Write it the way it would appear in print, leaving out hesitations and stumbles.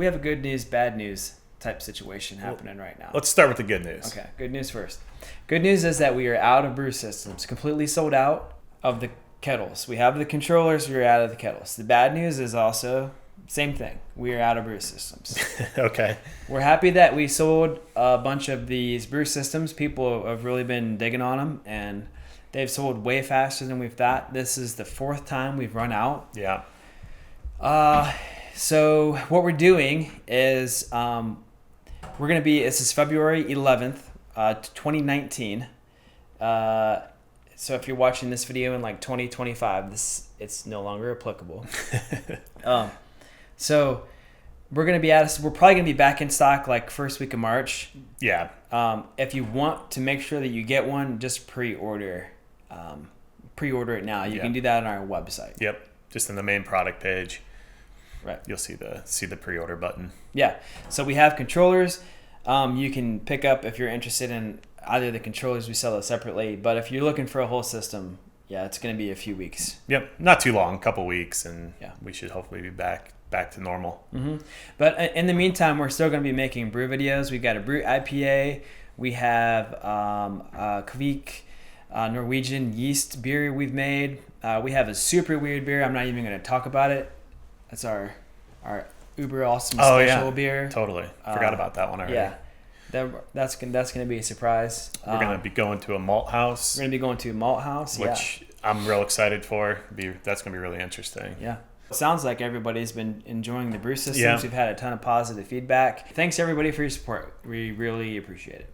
we have a good news, bad news type situation happening right now. Let's start with the good news. Okay, good news first. Good news is that we are out of brew systems, completely sold out of the kettles. We have the controllers, we are out of the kettles. The bad news is also same thing. We are out of brew systems. Okay. We're happy that we sold a bunch of these brew systems. People have really been digging on them, and they've sold way faster than we've thought. This is the 4th time we've run out. Yeah. So what we're doing is we're going to be, this is February 11th, 2019. So if you're watching this video in like 2025, it's no longer applicable. So we're going to be we're probably going to be back in stock like first week of March. Yeah. If you want to make sure that you get one, just pre-order it now. You can do that on our website. Yep. Just in the main product page. Right. You'll see the pre-order button. Yeah. So we have controllers. You can pick up if you're interested in either the controllers. We sell it separately. But if you're looking for a whole system, yeah, it's going to be a few weeks. Yep. Not too long, a couple weeks, and yeah, we should hopefully be back to normal. Mm-hmm. But in the meantime, we're still going to be making brew videos. We've got a brew IPA. We have Kvik Norwegian yeast beer we've made. We have a super weird beer. I'm not even going to talk about it. That's our uber awesome special beer. Totally. Forgot about that one already. Yeah. That's going to be a surprise. We're going to be going to a malt house. We're going to be going to a malt house, which I'm real excited for. That's going to be really interesting. Yeah. It sounds like everybody's been enjoying the brew systems. Yeah. We've had a ton of positive feedback. Thanks everybody for your support. We really appreciate it.